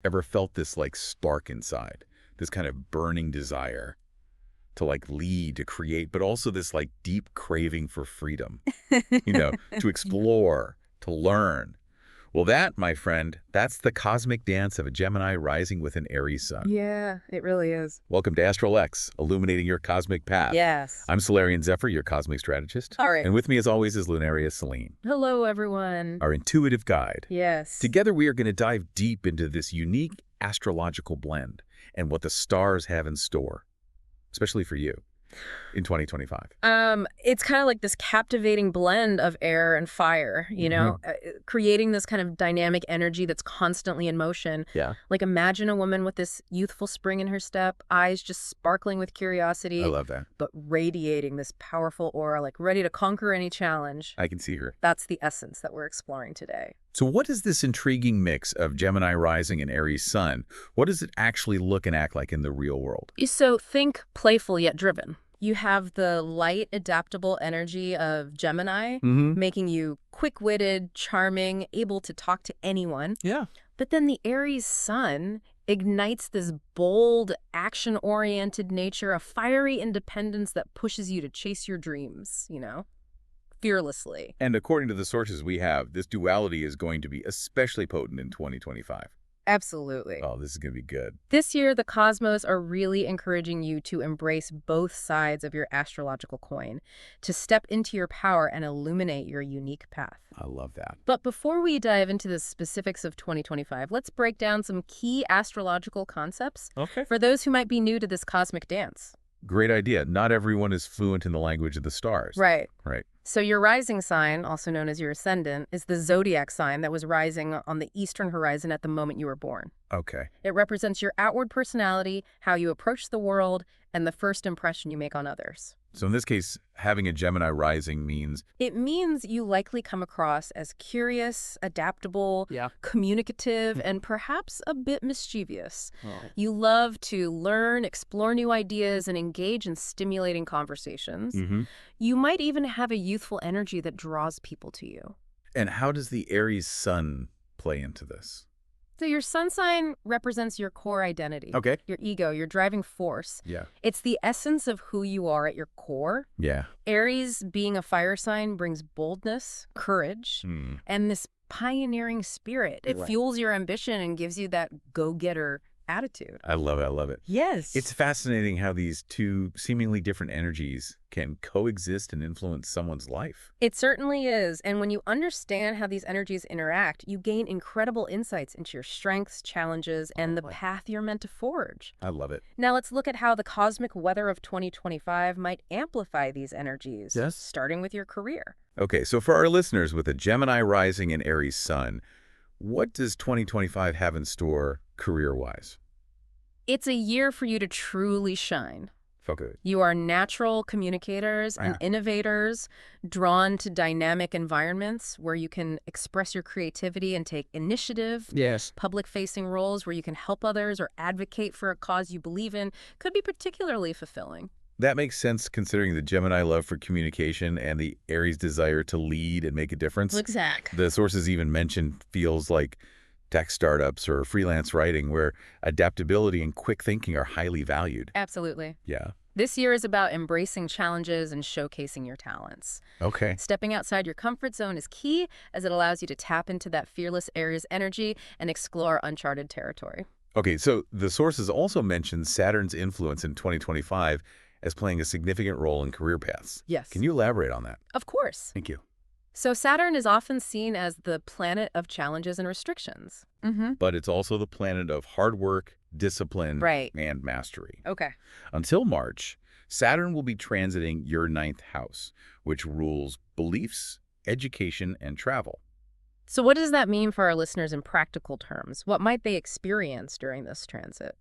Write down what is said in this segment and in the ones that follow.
Ever felt this like spark inside, this kind of burning desire to like lead, to create, but also this like deep craving for freedom, to explore, to learn? Well, that, my friend, that's the cosmic dance of a Gemini rising with an Aries sun. Yeah, it really is. Welcome to ASTRALX, illuminating your cosmic path. Yes. I'm Solarian Zephyr, your cosmic strategist. All right. And with me, as always, is Lunaria Celine, Hello, everyone. our intuitive guide. Yes. Together, we are going to dive deep into this unique astrological blend and what the stars have in store, especially for you in 2025. It's kind of like this captivating blend of air and fire, creating this kind of dynamic energy that's constantly in motion. Yeah. Like imagine a woman with this youthful spring in her step, eyes just sparkling with curiosity. I love that. But radiating this powerful aura, like ready to conquer any challenge. I can see her. That's the essence that we're exploring today. So what is this intriguing mix of Gemini rising and Aries sun? What does it actually look and act like in the real world? So think playful yet driven. You have the light, adaptable energy of Gemini, making you quick-witted, charming, able to talk to anyone. Yeah. But then the Aries sun ignites this bold, action-oriented nature, a fiery independence that pushes you to chase your dreams, fearlessly. And according to the sources we have, this duality is going to be especially potent in 2025. Absolutely. Oh, this is going to be good. This year, the cosmos are really encouraging you to embrace both sides of your astrological coin, to step into your power and illuminate your unique path. I love that. But before we dive into the specifics of 2025, let's break down some key astrological concepts for those who might be new to this cosmic dance. Great idea. Not everyone is fluent in the language of the stars. Right. Right. So your rising sign, also known as your ascendant, is the zodiac sign that was rising on the eastern horizon at the moment you were born. Okay. It represents your outward personality, how you approach the world, and the first impression you make on others. So in this case, having a Gemini rising means... It means you likely come across as curious, adaptable, communicative, and perhaps a bit mischievous. You love to learn, explore new ideas, and engage in stimulating conversations. You might even have a youthful energy that draws people to you. And how does the Aries sun play into this? So your sun sign represents your core identity, your ego, your driving force. Yeah. It's the essence of who you are at your core. Yeah. Aries, being a fire sign, brings boldness, courage, and this pioneering spirit. It fuels your ambition and gives you that go-getter attitude. I love it. I love it. Yes. It's fascinating how these two seemingly different energies can coexist and influence someone's life. It certainly is. And when you understand how these energies interact, you gain incredible insights into your strengths, challenges, and the path you're meant to forge. I love it. Now let's look at how the cosmic weather of 2025 might amplify these energies, starting with your career. Okay, so for our listeners with a Gemini rising and Aries sun, what does 2025 have in store career-wise? It's a year for you to truly shine. Felt good. You are natural communicators and innovators, drawn to dynamic environments where you can express your creativity and take initiative. Yes. Public-facing roles where you can help others or advocate for a cause you believe in could be particularly fulfilling. That makes sense considering the Gemini love for communication and the Aries desire to lead and make a difference. Exactly. The sources even mentioned fields like tech startups or freelance writing where adaptability and quick thinking are highly valued. Absolutely. Yeah. This year is about embracing challenges and showcasing your talents. Okay. Stepping outside your comfort zone is key as it allows you to tap into that fearless Aries energy and explore uncharted territory. Okay, so the sources also mentioned Saturn's influence in 2025 as playing a significant role in career paths. Yes. Can you elaborate on that? Of course. Thank you. So Saturn is often seen as the planet of challenges and restrictions. But it's also the planet of hard work, discipline, Right. and mastery. Okay. Until March, Saturn will be transiting your 9th house, which rules beliefs, education, and travel. So what does that mean for our listeners in practical terms? What might they experience during this transit?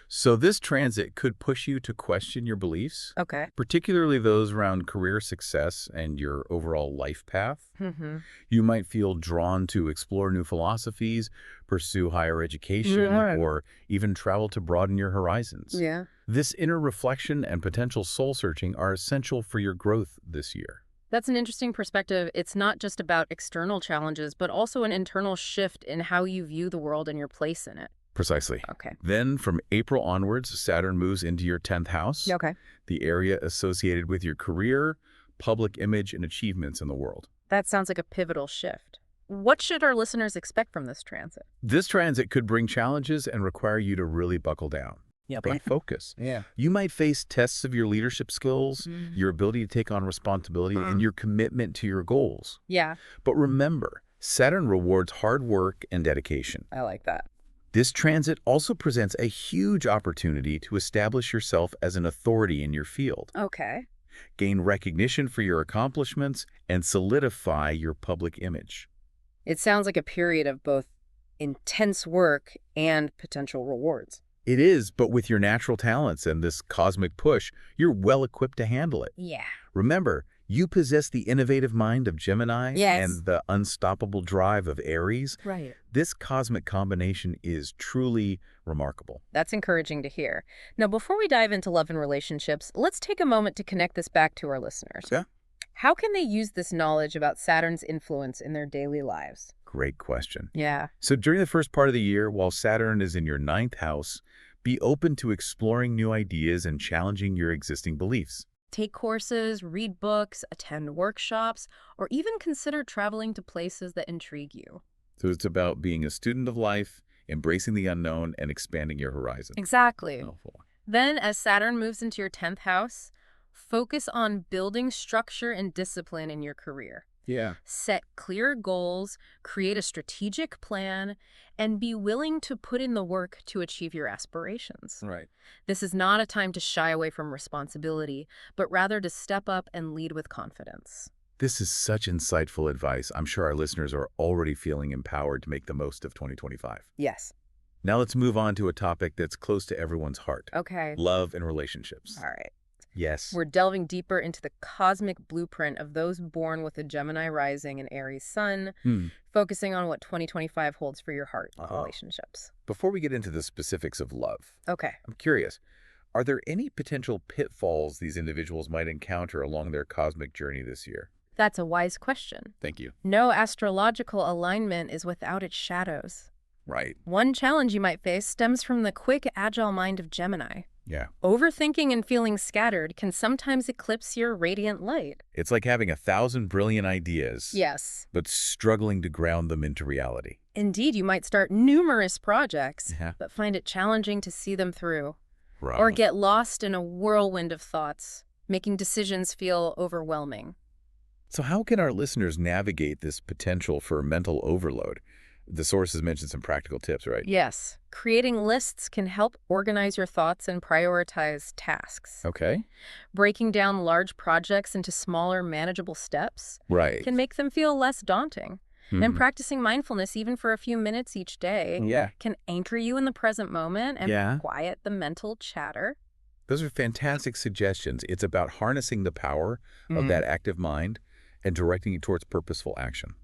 So this transit could push you to question your beliefs, Okay. particularly those around career success and your overall life path. You might feel drawn to explore new philosophies, pursue higher education, or even travel to broaden your horizons. Yeah. This inner reflection and potential soul-searching are essential for your growth this year. That's an interesting perspective. It's not just about external challenges, but also an internal shift in how you view the world and your place in it. Precisely. Okay. Then from April onwards, Saturn moves into your 10th house, Okay. the area associated with your career, public image, and achievements in the world. That sounds like a pivotal shift. What should our listeners expect from this transit? This transit could bring challenges and require you to really buckle down. Yep. Stay focused. Yeah. You might face tests of your leadership skills, your ability to take on responsibility, and your commitment to your goals. Yeah, But remember, Saturn rewards hard work and dedication. I like that. This transit also presents a huge opportunity to establish yourself as an authority in your field, Okay. gain recognition for your accomplishments, and solidify your public image. It sounds like a period of both intense work and potential rewards. It is, but with your natural talents and this cosmic push, you're well equipped to handle it. Yeah. Remember, you possess the innovative mind of Gemini Yes. and the unstoppable drive of Aries. Right. This cosmic combination is truly remarkable. That's encouraging to hear. Now, before we dive into love and relationships, let's take a moment to connect this back to our listeners. Yeah. How can they use this knowledge about Saturn's influence in their daily lives? Great question. Yeah. So during the first part of the year, while Saturn is in your 9th house, be open to exploring new ideas and challenging your existing beliefs. Take courses, read books, attend workshops, or even consider traveling to places that intrigue you. So it's about being a student of life, embracing the unknown, and expanding your horizon. Exactly. Helpful. Then, as Saturn moves into your 10th house, focus on building structure and discipline in your career. Yeah. Set clear goals, create a strategic plan, and be willing to put in the work to achieve your aspirations. Right. This is not a time to shy away from responsibility, but rather to step up and lead with confidence. This is such insightful advice. I'm sure our listeners are already feeling empowered to make the most of 2025. Yes. Now let's move on to a topic that's close to everyone's heart. Okay. Love and relationships. All right. Yes. We're delving deeper into the cosmic blueprint of those born with a Gemini Rising and Aries Sun, focusing on what 2025 holds for your heart relationships. Before we get into the specifics of love, Okay. I'm curious, are there any potential pitfalls these individuals might encounter along their cosmic journey this year? That's a wise question. Thank you. No astrological alignment is without its shadows. Right. One challenge you might face stems from the quick, agile mind of Gemini. Yeah. Overthinking and feeling scattered can sometimes eclipse your radiant light. It's like having 1,000 brilliant ideas, Yes. but struggling to ground them into reality. Indeed, you might start numerous projects, Yeah. but find it challenging to see them through. Right. Or get lost in a whirlwind of thoughts, making decisions feel overwhelming. So how can our listeners navigate this potential for mental overload? The sources mentioned some practical tips, right? Yes, creating lists can help organize your thoughts and prioritize tasks. Okay. Breaking down large projects into smaller, manageable steps Right. can make them feel less daunting. And practicing mindfulness, even for a few minutes each day, Yeah. can anchor you in the present moment and Yeah. quiet the mental chatter. Those are fantastic suggestions. It's about harnessing the power of that active mind and directing it towards purposeful action.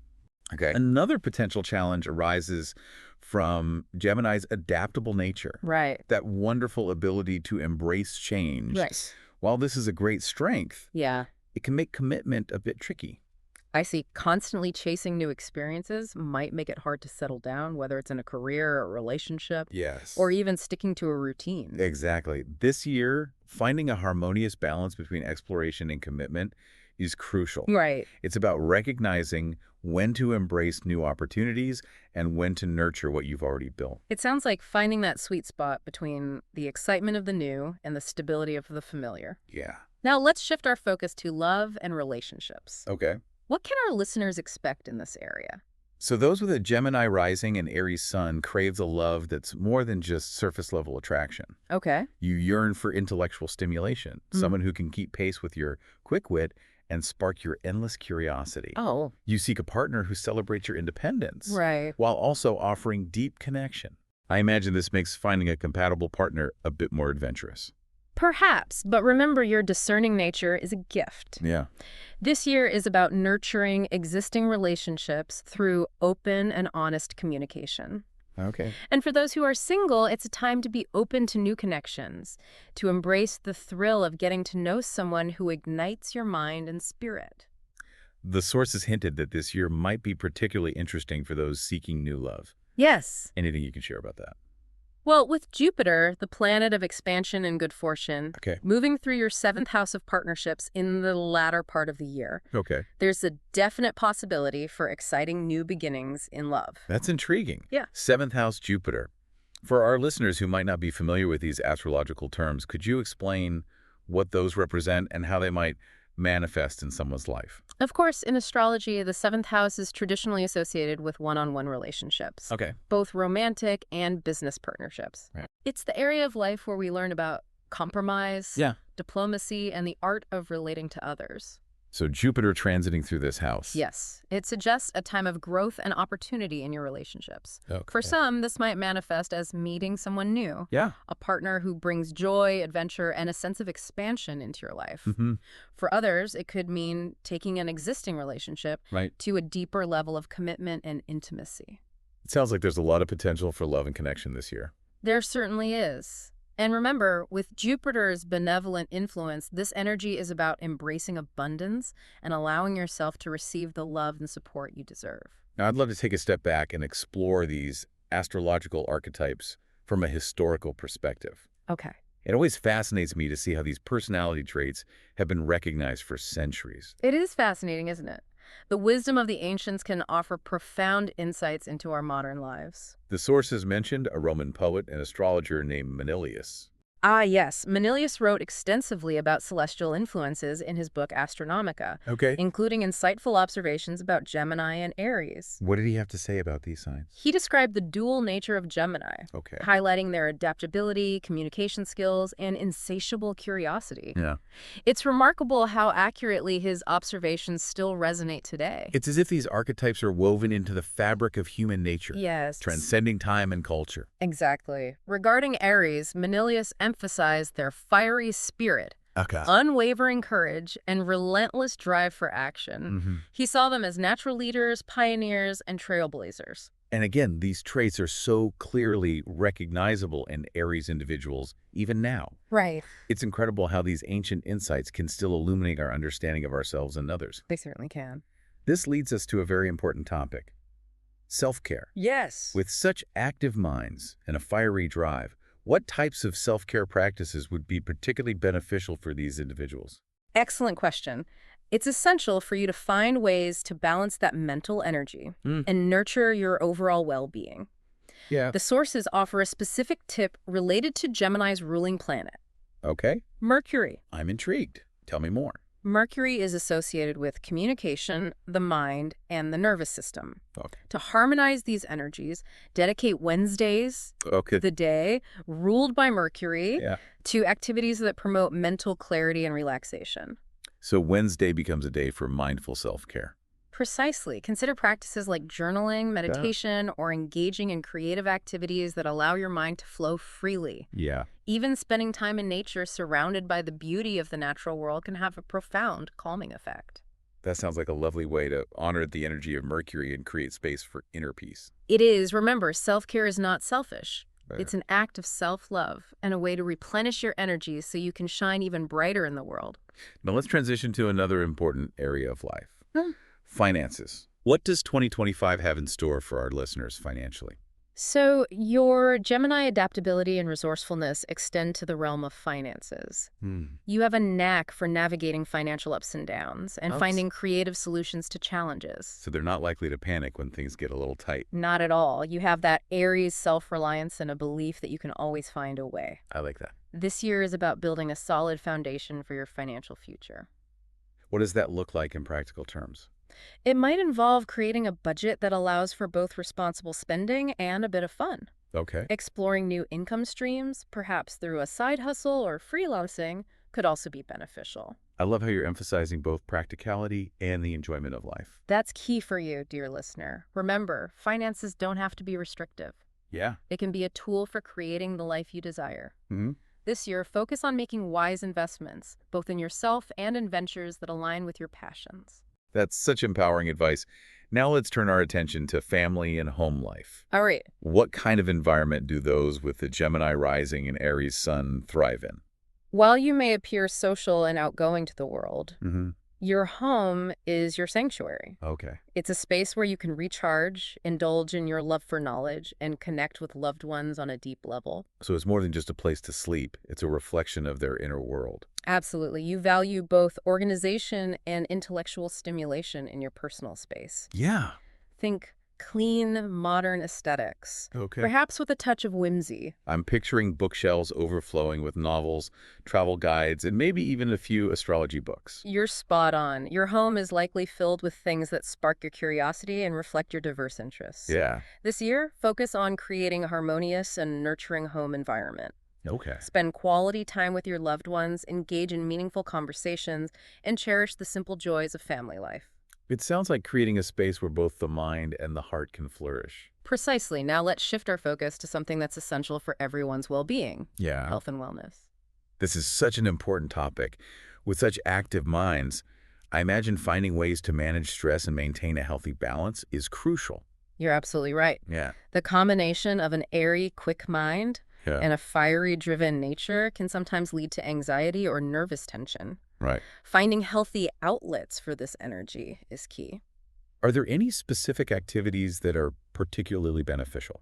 Okay. Another potential challenge arises from Gemini's adaptable nature. Right. That wonderful ability to embrace change. Right. While this is a great strength, Yeah. it can make commitment a bit tricky. I see. Constantly chasing new experiences might make it hard to settle down, whether it's in a career or a relationship, Yes. or even sticking to a routine. Exactly. This year, finding a harmonious balance between exploration and commitment is crucial. Right. It's about recognizing when to embrace new opportunities and when to nurture what you've already built. It sounds like finding that sweet spot between the excitement of the new and the stability of the familiar. Yeah. Now let's shift our focus to love and relationships. Okay. What can our listeners expect in this area? So those with a Gemini rising and Aries sun crave a love that's more than just surface-level attraction. Okay. You yearn for intellectual stimulation, someone who can keep pace with your quick wit and spark your endless curiosity. Oh. You seek a partner who celebrates your independence, Right. while also offering deep connection. I imagine this makes finding a compatible partner a bit more adventurous. Perhaps, but remember your discerning nature is a gift. Yeah. This year is about nurturing existing relationships through open and honest communication. Okay. And for those who are single, it's a time to be open to new connections, to embrace the thrill of getting to know someone who ignites your mind and spirit. The sources hinted that this year might be particularly interesting for those seeking new love. Yes. Anything you can share about that? Well, with Jupiter, the planet of expansion and good fortune, Okay. moving through your seventh house of partnerships in the latter part of the year, Okay. there's a definite possibility for exciting new beginnings in love. That's intriguing. Yeah. Seventh house Jupiter. For our listeners who might not be familiar with these astrological terms, could you explain what those represent and how they might manifest in someone's life? Of course, in astrology, the seventh house is traditionally associated with one-on-one relationships, Okay. both romantic and business partnerships. Right. It's the area of life where we learn about compromise, Yeah. diplomacy, and the art of relating to others. So Jupiter transiting through this house. Yes, it suggests a time of growth and opportunity in your relationships. Okay. For some, this might manifest as meeting someone new, Yeah. a partner who brings joy, adventure, and a sense of expansion into your life. Mm-hmm. For others, it could mean taking an existing relationship Right. to a deeper level of commitment and intimacy. It sounds like there's a lot of potential for love and connection this year. There certainly is. And remember, with Jupiter's benevolent influence, this energy is about embracing abundance and allowing yourself to receive the love and support you deserve. Now, I'd love to take a step back and explore these astrological archetypes from a historical perspective. Okay. It always fascinates me to see how these personality traits have been recognized for centuries. It is fascinating, isn't it? The wisdom of the ancients can offer profound insights into our modern lives. The sources mentioned a Roman poet and astrologer named Manilius. Ah, yes. Manilius wrote extensively about celestial influences in his book Astronomica, Okay. including insightful observations about Gemini and Aries. What did he have to say about these signs? He described the dual nature of Gemini, Okay. highlighting their adaptability, communication skills, and insatiable curiosity. Yeah. It's remarkable how accurately his observations still resonate today. It's as if these archetypes are woven into the fabric of human nature, Yes. transcending time and culture. Exactly. Regarding Aries, Manilius emphasized their fiery spirit, Okay. unwavering courage, and relentless drive for action. Mm-hmm. He saw them as natural leaders, pioneers, and trailblazers. And again, these traits are so clearly recognizable in Aries individuals, even now. Right. It's incredible how these ancient insights can still illuminate our understanding of ourselves and others. They certainly can. This leads us to a very important topic: self-care. Yes. With such active minds and a fiery drive, what types of self-care practices would be particularly beneficial for these individuals? Excellent question. It's essential for you to find ways to balance that mental energy and nurture your overall well-being. Yeah. The sources offer a specific tip related to Gemini's ruling planet, Okay. Mercury. I'm intrigued. Tell me more. Mercury is associated with communication, the mind, and the nervous system. Okay. To harmonize these energies, dedicate Wednesdays, Okay. the day ruled by Mercury, Yeah. to activities that promote mental clarity and relaxation. So Wednesday becomes a day for mindful self-care. Precisely. Consider practices like journaling, meditation, or engaging in creative activities that allow your mind to flow freely. Yeah. Even spending time in nature surrounded by the beauty of the natural world can have a profound calming effect. That sounds like a lovely way to honor the energy of Mercury and create space for inner peace. It is. Remember, self-care is not selfish. It's an act of self-love and a way to replenish your energy so you can shine even brighter in the world. Now let's transition to another important area of life. Finances. What does 2025 have in store for our listeners financially? So your Gemini adaptability and resourcefulness extend to the realm of finances. You have a knack for navigating financial ups and downs and finding creative solutions to challenges. So they're not likely to panic when things get a little tight. Not at all. You have that Aries self-reliance and a belief that you can always find a way. I like that. This year is about building a solid foundation for your financial future. What does that look like in practical terms? It might involve creating a budget that allows for both responsible spending and a bit of fun. Okay. Exploring new income streams, perhaps through a side hustle or freelancing, could also be beneficial. I love how you're emphasizing both practicality and the enjoyment of life. That's key for you, dear listener. Remember, finances don't have to be restrictive. Yeah. It can be a tool for creating the life you desire. Mm-hmm. This year, focus on making wise investments, both in yourself and in ventures that align with your passions. That's such empowering advice. Now let's turn our attention to family and home life. All right. What kind of environment do those with the Gemini Rising and Aries Sun thrive in? While you may appear social and outgoing to the world, Your home is your sanctuary. Okay. It's a space where you can recharge, indulge in your love for knowledge, and connect with loved ones on a deep level. So it's more than just a place to sleep. It's a reflection of their inner world. Absolutely. You value both organization and intellectual stimulation in your personal space. Yeah. Think clean, modern aesthetics, Okay. perhaps with a touch of whimsy. I'm picturing bookshelves overflowing with novels, travel guides, and maybe even a few astrology books. You're spot on. Your home is likely filled with things that spark your curiosity and reflect your diverse interests. Yeah. This year, focus on creating a harmonious and nurturing home environment. Okay. Spend quality time with your loved ones, engage in meaningful conversations, and cherish the simple joys of family life. It sounds like creating a space where both the mind and the heart can flourish. Precisely. Now let's shift our focus to something that's essential for everyone's well-being, Yeah. health and wellness. This is such an important topic. With such active minds, I imagine finding ways to manage stress and maintain a healthy balance is crucial. You're absolutely right. Yeah. The combination of an airy, quick mind Yeah. and a fiery, driven nature can sometimes lead to anxiety or nervous tension. Right. Finding healthy outlets for this energy is key. Are there any specific activities that are particularly beneficial?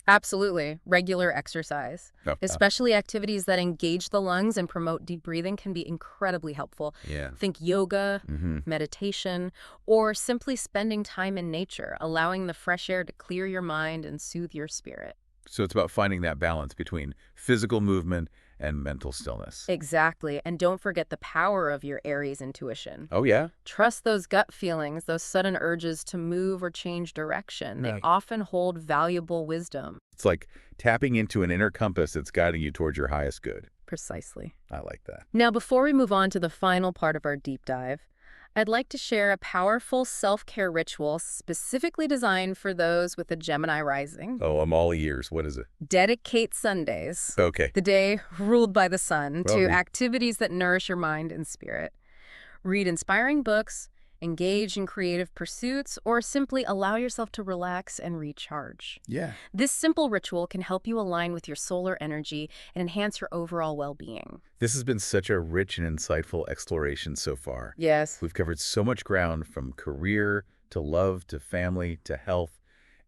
Absolutely. Regular exercise, Oh, especially activities that engage the lungs and promote deep breathing, can be incredibly helpful. yeah. Think yoga, Mm-hmm. meditation, or simply spending time in nature, allowing the fresh air to clear your mind and soothe your spirit. So it's about finding that balance between physical movement and mental stillness. Exactly. And don't forget the power of your Aries intuition. Oh, yeah? Trust those gut feelings, those sudden urges to move or change direction. They Right. often hold valuable wisdom. It's like tapping into an inner compass that's guiding you towards your highest good. Precisely. I like that. Now, before we move on to the final part of our deep dive, I'd like to share a powerful self-care ritual specifically designed for those with a Gemini rising. Oh, I'm all ears. What is it? Dedicate Sundays, Okay. the day ruled by the sun, Well, to we- activities that nourish your mind and spirit. Read inspiring books, engage in creative pursuits, or simply allow yourself to relax and recharge. Yeah. This simple ritual can help you align with your solar energy and enhance your overall well-being. This has been such a rich and insightful exploration so far. Yes. We've covered so much ground from career to love to family to health,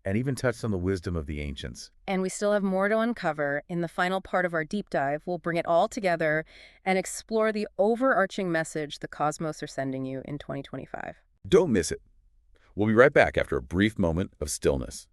and even touched on the wisdom of the ancients. And we still have more to uncover. In the final part of our deep dive, we'll bring it all together and explore the overarching message the cosmos are sending you in 2025. Don't miss it. We'll be right back after a brief moment of stillness.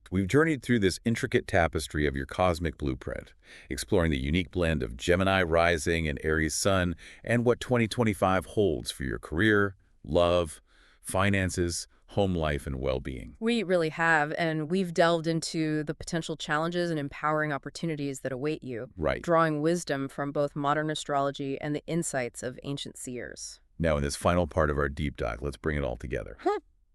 We've journeyed through this intricate tapestry of your cosmic blueprint, exploring the unique blend of Gemini Rising and Aries Sun and what 2025 holds for your career, love, finances, home life, and well-being. We really have, and we've delved into the potential challenges and empowering opportunities that await you, Right. drawing wisdom from both modern astrology and the insights of ancient seers. Now, in this final part of our deep dive, let's bring it all together.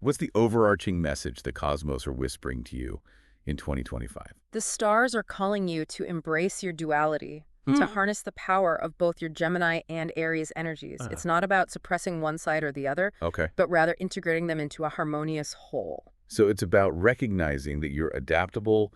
What's the overarching message the cosmos are whispering to you in 2025? The stars are calling you to embrace your duality, to harness the power of both your Gemini and Aries energies. It's not about suppressing one side or the other, Okay. but rather integrating them into a harmonious whole. So it's about recognizing that your adaptable,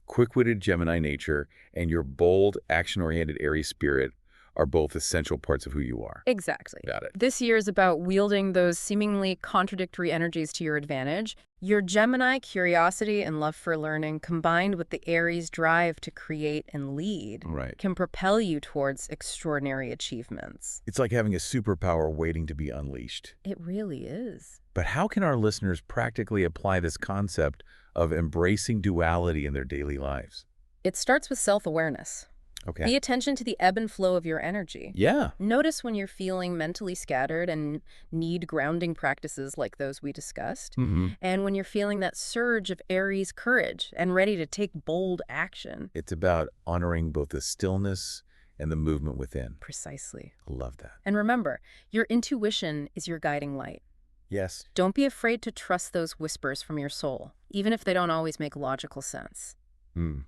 quick-witted Gemini nature and your bold, action-oriented Aries spirit are both essential parts of who you are. Exactly. Got it. This year is about wielding those seemingly contradictory energies to your advantage. Your Gemini curiosity and love for learning, combined with the Aries drive to create and lead, Right. can propel you towards extraordinary achievements. It's like having a superpower waiting to be unleashed. It really is. But how can our listeners practically apply this concept of embracing duality in their daily lives? It starts with self-awareness. Okay. Pay attention to the ebb and flow of your energy. Yeah. Notice when you're feeling mentally scattered and need grounding practices like those we discussed, Mm-hmm. and when you're feeling that surge of Aries courage and ready to take bold action. It's about honoring both the stillness and the movement within. Precisely. I love that. And remember, your intuition is your guiding light. Yes. Don't be afraid to trust those whispers from your soul, even if they don't always make logical sense.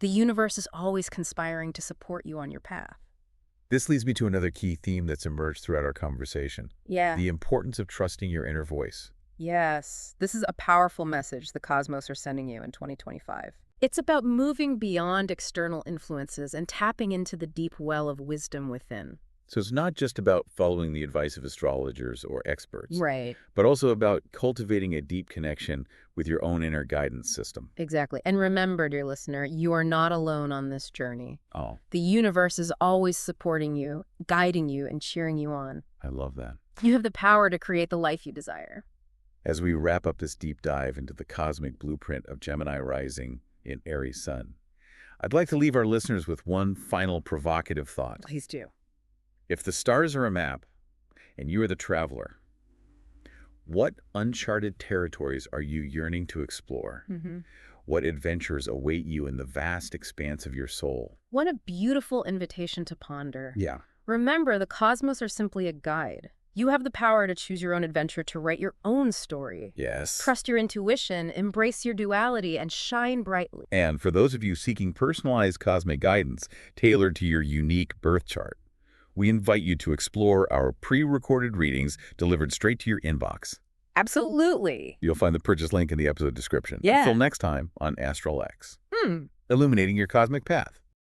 The universe is always conspiring to support you on your path. This leads me to another key theme that's emerged throughout our conversation. Yeah. The importance of trusting your inner voice. Yes. This is a powerful message the cosmos are sending you in 2025. It's about moving beyond external influences and tapping into the deep well of wisdom within. So it's not just about following the advice of astrologers or experts, Right. but also about cultivating a deep connection with your own inner guidance system. Exactly. And remember, dear listener, you are not alone on this journey. Oh, The universe is always supporting you, guiding you, and cheering you on. I love that. You have the power to create the life you desire. As we wrap up this deep dive into the cosmic blueprint of Gemini Rising in Aries Sun, I'd like to leave our listeners with one final provocative thought. Please do. If the stars are a map and you are the traveler, what uncharted territories are you yearning to explore? What adventures await you in the vast expanse of your soul? What a beautiful invitation to ponder. Yeah. Remember, the cosmos are simply a guide. You have the power to choose your own adventure, to write your own story. Yes. Trust your intuition, embrace your duality, and shine brightly. And for those of you seeking personalized cosmic guidance tailored to your unique birth chart, we invite you to explore our pre-recorded readings delivered straight to your inbox. Absolutely. You'll find the purchase link in the episode description. Yeah. Until next time on ASTRALX. Illuminating your cosmic path.